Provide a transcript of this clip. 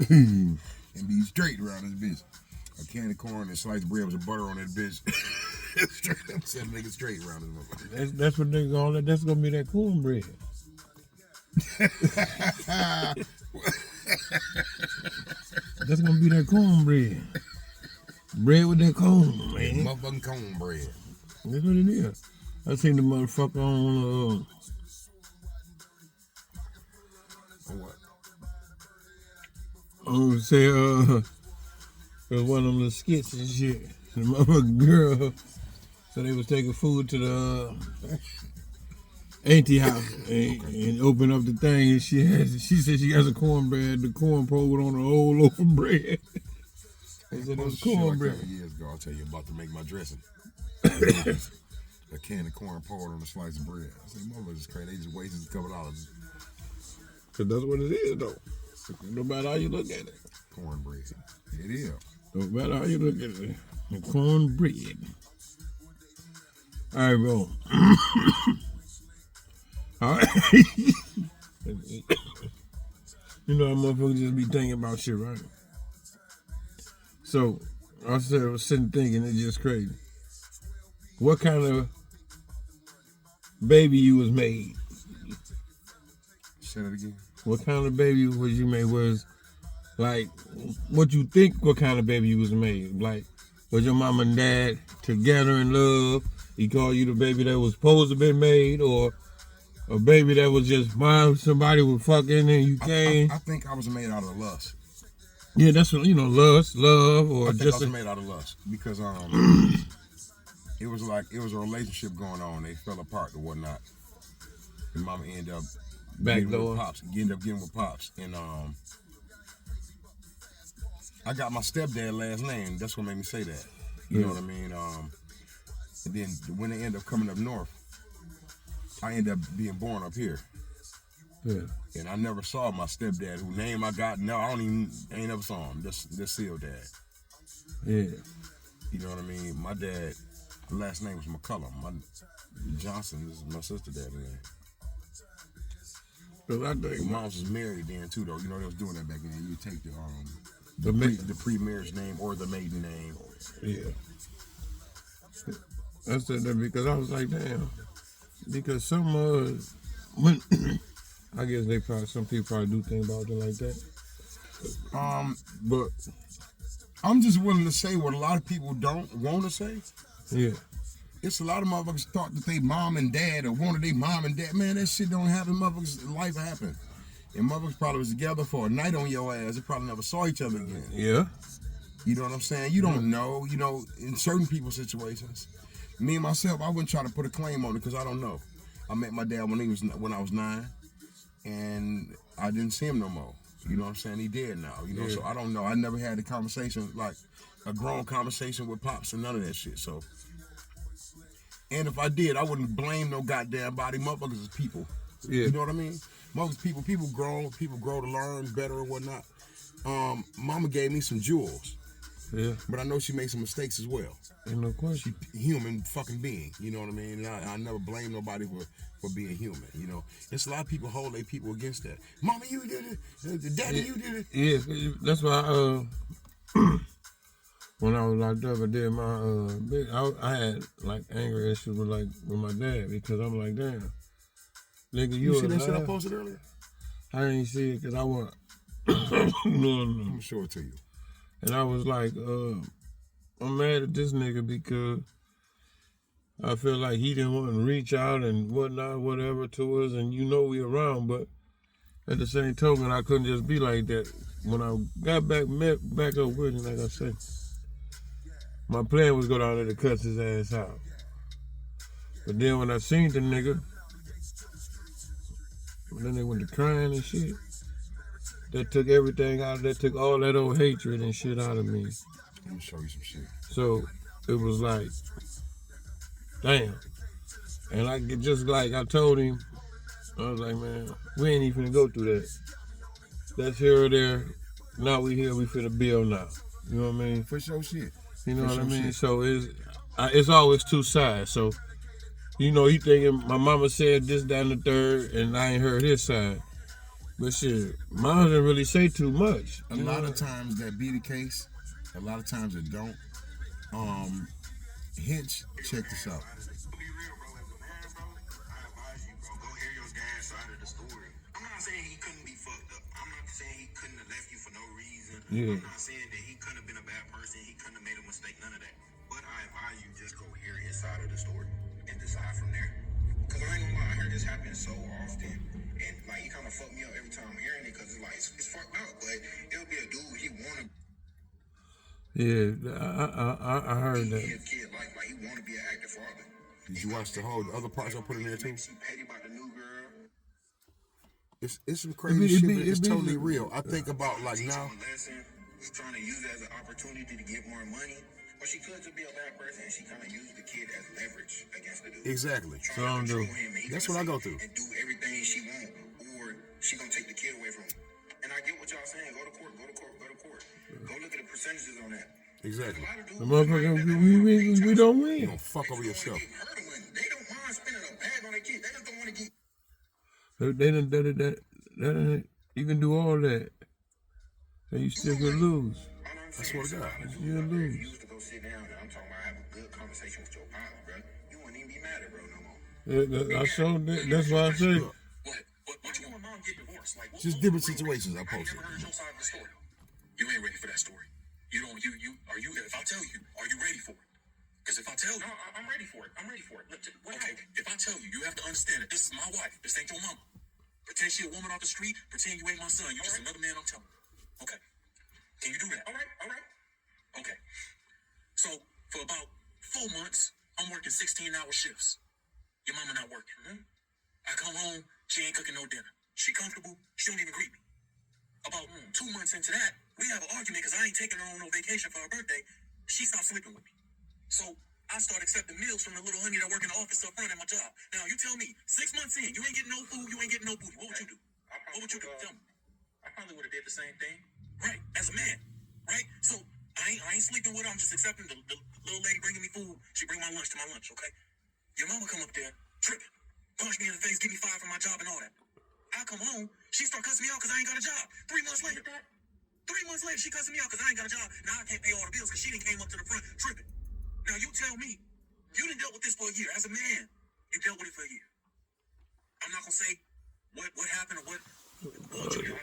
And be straight around this bitch. A can of corn and sliced bread with butter on that bitch. Straight up said make it straight around this motherfucker. That's what they call it. That's gonna be that cornbread. That's gonna be that cornbread. Bread with that corn, man. Motherfucking cornbread. That's what it is. I seen the motherfucker on what? I would say it was one of them little skits and shit. The motherfucking girl, so they was taking food to the auntie house and open up the thing, and she said she has a cornbread, the corn poured on a whole loaf of bread. They said it was cornbread. Years ago, I'll tell you about to make my dressing. A can of corn poured on a slice of bread. I said, motherfuckers is crazy. They just wasted a couple dollars. Cause that's what it is, though. No matter how you look at it. Cornbread. It is. No matter how you look at it. The cornbread. All right, bro. All right. You know how motherfuckers just be thinking about shit, right? So, I was sitting thinking, it's just crazy. What kind of baby you was made? Say that again. What kind of baby was you made? Was like what you think? What kind of baby you was made? Like was your mom and dad together in love? He called you the baby that was supposed to be made, or a baby that was just somebody was fucking and you came? I think I was made out of lust. Yeah, that's what love, or I think just I was made out of lust because it was a relationship going on. They fell apart and whatnot. And mama ended up getting with pops. And I got my stepdad last name. That's what made me say that. You know what I mean? And then when they ended up coming up north, I ended up being born up here. Yeah. And I never saw my stepdad, whose name I got. No, I ain't never saw him. Just Seal dad. Yeah. You know what I mean? My dad, last name was McCullum. My Johnson is my sister's dad's name. I think Moms was married then too, though. You know they was doing that back then. You take the pre-marriage name or the maiden name. Yeah. I said that because I was like, damn. Because some when I guess some people probably do think about it like that. But I'm just willing to say what a lot of people don't want to say. Yeah. It's a lot of motherfuckers thought that they mom and dad or wanted their mom and dad. Man, that shit don't happen. Motherfuckers' life happen. And motherfuckers probably was together for a night on your ass. They probably never saw each other again. Yeah. You know what I'm saying? You don't know. You know, in certain people's situations. Me and myself, I wouldn't try to put a claim on it because I don't know. I met my dad when I was 9, and I didn't see him no more. You know what I'm saying? He dead now. You know, so I don't know. I never had a conversation like a grown conversation with pops and none of that shit. So. And if I did, I wouldn't blame no goddamn body. Motherfuckers is people. Yeah. You know what I mean? Motherfuckers, people grow to learn better or whatnot. Mama gave me some jewels. Yeah. But I know she made some mistakes as well. Ain't no question. She human fucking being. You know what I mean? And I never blame nobody for being human. You know, it's a lot of people hold their people against that. Mama, you did it. Daddy, you did it. Yeah, that's why. When I was locked up, I did my I had like anger issues with my dad because I'm like, damn, nigga, you see that shit I posted earlier? I didn't see it because I want. No. I'm gonna show it to you. And I was like, I'm mad at this nigga because I feel like he didn't want to reach out and whatnot, whatever to us, and we around, but at the same token, I couldn't just be like that. When I got back up with him, like I said. My plan was go down there to cuss his ass out. But then when I seen the nigga, then they went to crying and shit. That took everything out. That took all that old hatred and shit out of me. Let me show you some shit. So it was like, damn. And just like I told him, I was like, man, we ain't even finna go through that. That's here or there. Now we here, we finna build now. You know what I mean? For sure shit. You know what I mean? Shit. So it's always two sides. So, he thinking my mama said this, that, and the third, and I ain't heard his side. But shit, Miles didn't really say too much. A lot of times that be the case. A lot of times it don't. Hinch, check this out. Be real, bro. As a man, bro, I advise you, bro. Go hear your dad's side of the story. I'm not saying he couldn't be fucked up. I'm not saying he couldn't have left you for no reason. Yeah. I'm not saying that he couldn't have been a bad person. He couldn't have made a mistake. None of that. But I advise you just go hear his side of the story and decide from there. Because I ain't gonna lie, I hear this happen so often. And like, he kind of fucked me up every time I'm hearing it because it's like, it's fucked up. But it'll be a dude he wanna Yeah, I heard be that. his kid life. Like, he wanna be an active father. Did you watch the other parts I put in there too? She petty about the new girl. It's some crazy It shit, be- but it's it be- totally real. I think about like Teach now. him a lesson. He's trying to use it as an opportunity to get more money. Or she could just be a bad person and she kind of used the kid as leverage against the dude. Exactly. So I don't do. Control him, and he That's gonna what I go sit through. and do everything she want, or she gonna take the kid away from him. And I get what y'all saying. Go to court. Go to court. Go to court. Go look at the percentages on that. Exactly. A lot of dudes The motherfucker, we don't You win. don't fuck over yourself. They don't mind spending a bag on their kid. They just don't want to get. They didn't even do all that. And you still could lose. I swear to God. You'll lose. You used to go sit down, and I'm talking about have a good conversation with your partner, bro. You wouldn't even be mad at bro no more. I showed that. That's why I say. What you and mom get divorced? Like, Just different situations I posted. never heard your side of the story. You ain't ready for that story. You don't. Are you? If I tell you, are you ready for it? Because if I tell you, no, I'm ready for it. I'm ready for it. Okay. If I tell you, you have to understand that this is my wife. This ain't your mama. Pretend she a woman off the street. Pretend you ain't my son. You just another man I'm telling. Okay. Can you do that? All right. All right. Okay. So for about 4 months, I'm working 16-hour shifts. Your mama not working. I come home, she ain't cooking no dinner. She comfortable, she don't even greet me. About 2 months into that, we have an argument because I ain't taking her on no vacation for her birthday. She stopped sleeping with me. So I start accepting meals from the little honey that work in the office up front at my job. Now you tell me, 6 months in, you ain't getting no food, you ain't getting no booty. What would you do? What would you do? Tell me. I probably would have did the same thing. Right, as a man. Right? So I ain't sleeping with her. I'm just accepting the little lady bringing me food. She bring my lunch to my lunch, okay? Your mama come up there, tripping, punch me in the face, give me fired from my job and all that. I come home, she start cussing me out because I ain't got a job. 3 months later, 3 months later, she cussing me out because I ain't got a job. Now I can't pay all the bills because she didn't came up to the front tripping. Now you tell me, you done dealt with this for a year. As a man, you dealt with it for a year. I'm not gonna say what happened or what you